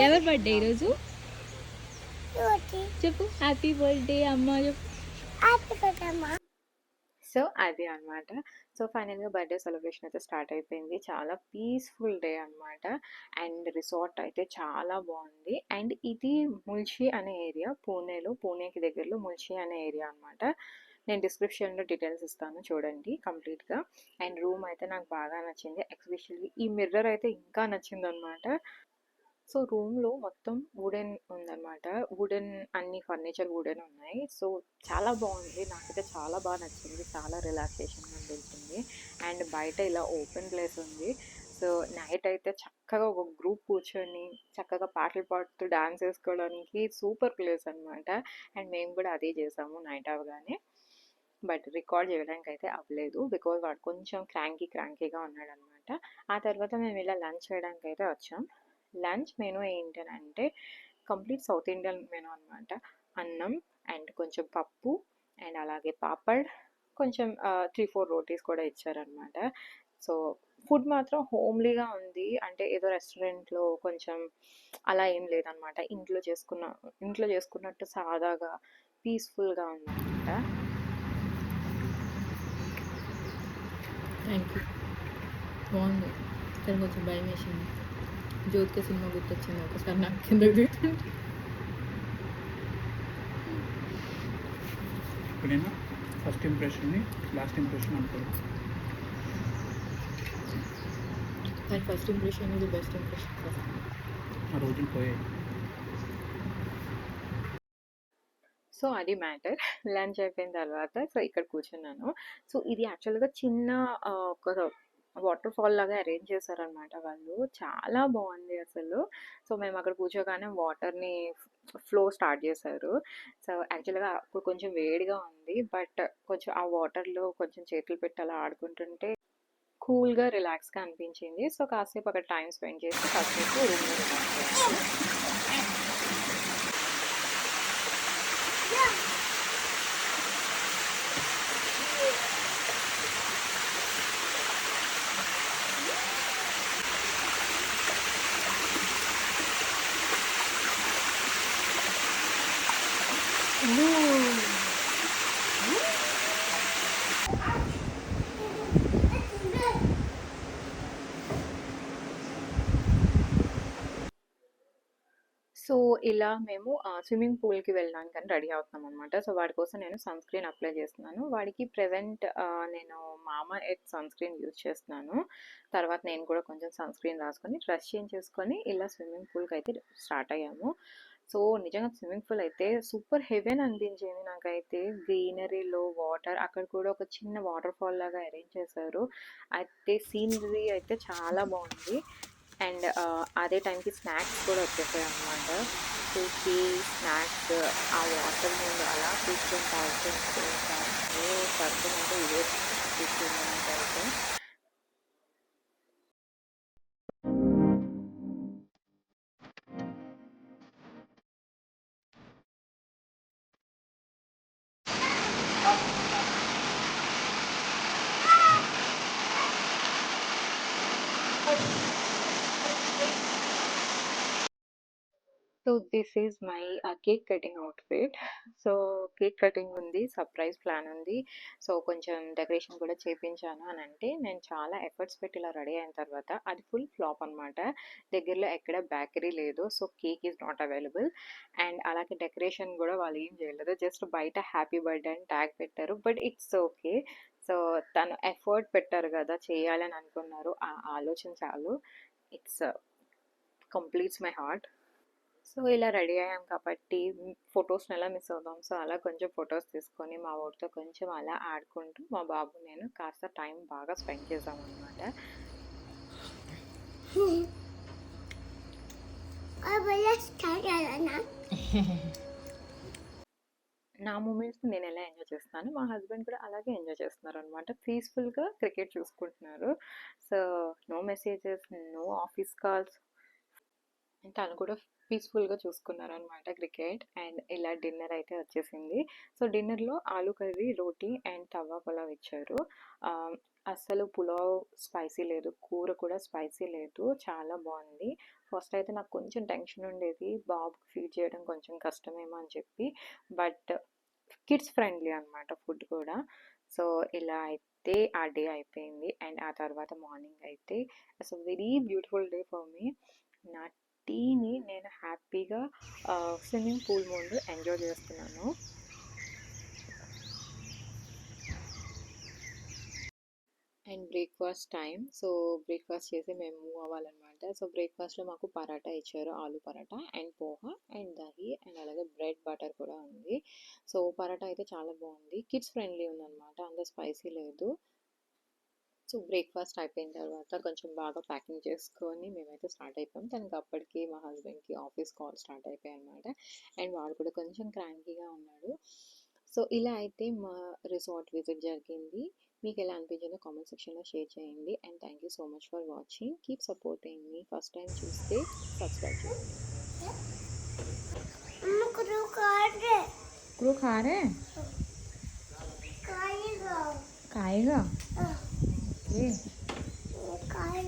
ఎవరి బర్త్డే ఈరోజు చెప్పు. హ్యాపీ బర్త్డే అమ్మ చెప్పు. సో అది అనమాట. సో ఫైనల్గా బర్త్డే సెలబ్రేషన్ అయితే స్టార్ట్ అయిపోయింది. చాలా పీస్ఫుల్ డే అనమాట. అండ్ రిసార్ట్ అయితే చాలా బాగుంది. అండ్ ఇది ముల్షి అనే ఏరియా, పూణేకి దగ్గరలో ముల్షి అనే ఏరియా అనమాట. నేను డిస్క్రిప్షన్లో డీటెయిల్స్ ఇస్తాను చూడండి కంప్లీట్గా. అండ్ రూమ్ అయితే నాకు బాగా నచ్చింది. ఎస్పెషల్లీ ఈ మిర్రర్ అయితే ఇంకా నచ్చింది అనమాట. సో రూమ్లో మొత్తం వుడెన్ ఉందన్నమాట. వుడెన్ అన్ని ఫర్నిచర్ వుడెన్ ఉన్నాయి. సో చాలా బాగుంది. నాకైతే చాలా బాగా నచ్చింది. చాలా రిలాక్సేషన్గా అనిపించింది. అండ్ బయట ఇలా ఓపెన్ ప్లేస్ ఉంది. సో నైట్ అయితే చక్కగా ఒక గ్రూప్ కూర్చొని చక్కగా పాటలు పాడుతూ డాన్స్ వేసుకోవడానికి సూపర్ ప్లేస్ అనమాట. అండ్ మేము కూడా అదే చేసాము నైట్ అవగానే. బట్ రికార్డ్ చేయడానికి అయితే అవ్వలేదు, బికాజ్ వాడు కొంచెం క్రాంకీగా ఉన్నాడు అనమాట. ఆ తర్వాత మేము ఇలా లంచ్ చేయడానికి అయితే వచ్చాం. లంచ్ మెనూ ఏంటంటే కంప్లీట్ సౌత్ ఇండియన్ మెనూ అనమాట. అన్నం అండ్ కొంచెం పప్పు అండ్ అలాగే పాపడ్, కొంచెం 3-4 రోటీస్ కూడా ఇచ్చారనమాట. సో ఫుడ్ మాత్రం హోమ్లీగా ఉంది. అంటే ఏదో రెస్టారెంట్లో కొంచెం అలా ఏం లేదనమాట. ఇంట్లో చేసుకున్నట్టు సాదాగా పీస్ఫుల్గా ఉందన్నమాట. Thank you. బాగుంది కానీ కొంచెం భయం వేసింది. జ్యోతిక సినిమా గుర్తొచ్చింది ఒకసారి నాకు కింద ఎప్పుడైనా ఫస్ట్ ఇంప్రెషన్ని లాస్ట్ ఇంప్రెషన్ అనుకోరు. కానీ ఫస్ట్ ఇంప్రెషన్ ఇది బెస్ట్ ఇంప్రెషన్. ఆ రోజులు పోయాయి. సో అది మ్యాటర్. లంచ్ అయిపోయిన తర్వాత సో ఇక్కడ కూర్చున్నాను. సో ఇది యాక్చువల్గా చిన్న ఒక వాటర్ ఫాల్ లాగా అరేంజ్ చేశారనమాట వాళ్ళు. చాలా బాగుంది అసలు. సో మేము అక్కడ కూర్చోగానే వాటర్ని ఫ్లో స్టార్ట్ చేశారు. సో యాక్చువల్గా అప్పుడు కొంచెం వేడిగా ఉంది. బట్ కొంచెం ఆ వాటర్లో కొంచెం చేతులు పెట్టి అలా ఆడుకుంటుంటే కూల్గా రిలాక్స్గా అనిపించింది. సో కాసేపు అక్కడ టైం స్పెండ్ చేసి కాసేపు రూమ్లో రిలాక్స్ అయ్యాను. సో ఇలా మేము స్విమ్మింగ్ పూల్కి వెళ్ళడానికని రెడీ అవుతున్నాం అనమాట. సో వాడి కోసం నేను సన్ స్క్రీన్ అప్లై చేస్తున్నాను. వాడికి ప్రెజెంట్ నేను మామా ఎర్త్ సన్ స్క్రీన్ యూజ్ చేస్తున్నాను. తర్వాత నేను కూడా కొంచెం సన్ స్క్రీన్ రాసుకొని డ్రెస్ చేంజ్ చేసుకొని ఇలా స్విమ్మింగ్ పూల్కి అయితే స్టార్ట్ అయ్యాము. సో నిజంగా స్విమ్మింగ్ పూల్ అయితే సూపర్ హెవెన్ అనిపించింది నాకైతే. గ్రీనరీలో వాటర్, అక్కడ కూడా ఒక చిన్న వాటర్ ఫాల్ లాగా అరేంజ్ చేశారు. అయితే సీనరీ అయితే చాలా బాగుంది. అండ్ అదే టైంకి స్నాక్స్ కూడా వచ్చేసాయి అన్నమాట. సో స్నాక్స్ ఆ వాటర్ ముందు అలా కూర్చొని తాగుతుంటే సర్దుమంటే ఇదే కూర్చుంది నాకైతే. So this is my cake cutting outfit. So cake cutting ఉంది, సర్ప్రైజ్ ప్లాన్ ఉంది. సో కొంచెం డెకరేషన్ కూడా చేయించాను అని అంటే నేను చాలా ఎఫర్ట్స్ పెట్టి ఇలా రెడీ అయిన తర్వాత అది ఫుల్ ఫ్లాప్ అనమాట. దగ్గరలో ఎక్కడ బేకరీ లేదు. So cake is not available. And అలాగే డెకరేషన్ కూడా వాళ్ళు ఏం చేయలేదు, జస్ట్ బయట హ్యాపీ బర్త్డే అని ట్యాగ్ పెట్టారు. But it's okay. సో తను ఎఫర్ట్ పెట్టారు కదా, చేయాలని అనుకున్నారు, ఆ ఆలోచన చాలు. It's completes my heart. So ఇలా రెడీ అయ్యాం కాబట్టి ఫొటోస్ని ఎలా మిస్ అవుతాం. సో అలా కొంచెం ఫొటోస్ తీసుకొని మా ఊరితో కొంచెం అలా ఆడుకుంటూ మా బాబు నేను కాస్త టైం బాగా స్పెండ్ చేసామన్నమాట. నా మూమెంట్స్ నేను ఎలా ఎంజాయ్ చేస్తాను, మా హస్బెండ్ కూడా అలాగే ఎంజాయ్ చేస్తున్నారు అనమాట. పీస్ఫుల్గా క్రికెట్ చూసుకుంటున్నారు. So no messages, no office calls. తను కూడా పీస్ఫుల్గా చూసుకున్నారనమాట క్రికెట్. అండ్ ఇలా డిన్నర్ అయితే వచ్చేసింది. సో డిన్నర్లో ఆలూ కర్రీ, రోటీ అండ్ తవా పులావ్ ఇచ్చారు. అస్సలు పులావ్ స్పైసీ లేదు, కూర కూడా స్పైసీ లేదు, చాలా బాగుంది. ఫస్ట్ అయితే నాకు కొంచెం టెన్షన్ ఉండేది, బాబుకి ఫీడ్ చేయడం కొంచెం కష్టమేమో అని చెప్పి. బట్ కిడ్స్ ఫ్రెండ్లీ అనమాట ఫుడ్ కూడా. సో ఇలా అయితే ఆ డే అయిపోయింది. అండ్ ఆ తర్వాత మార్నింగ్ అయితే it's a very beautiful day for me. నా టీని నేను హ్యాపీగా స్విమ్మింగ్ పూల్ ముందు ఎంజాయ్ చేస్తున్నాను. And breakfast time. So breakfast చేసి మేము మూవ్ అవ్వాలన్నమాట. సో బ్రేక్ఫాస్ట్లో మాకు పరాటా ఇచ్చారు, ఆలు paratha and poha and dahi and అలాగే బ్రెడ్ బటర్ కూడా ఉంది. సో పరాటా అయితే చాలా బాగుంది, కిడ్స్ ఫ్రెండ్లీ ఉందన్నమాట, అంత స్పైసీ లేదు. సో బ్రేక్ఫాస్ట్ అయిపోయిన తర్వాత కొంచెం బాగా ప్యాకింగ్ చేసుకొని మేమైతే స్టార్ట్ అయిపోయాం. తనకి అప్పటికి మా హస్బెండ్కి ఆఫీస్ కాల్ స్టార్ట్ అయిపోయాయి అనమాట. అండ్ వాడు కూడా కొంచెం క్రాంకీగా ఉన్నాడు. సో ఇలా అయితే మా రిసార్ట్ విజిట్ జరిగింది. మీకు ఎలా అనిపించిందో కామెంట్ సెక్షన్లో షేర్ చేయండి. And thank you so much for watching. Keep supporting me. First time చూస్తే సబ్స్క్రైబ్ చేయండి. क्रू खा रहे हैं खाएगा ओके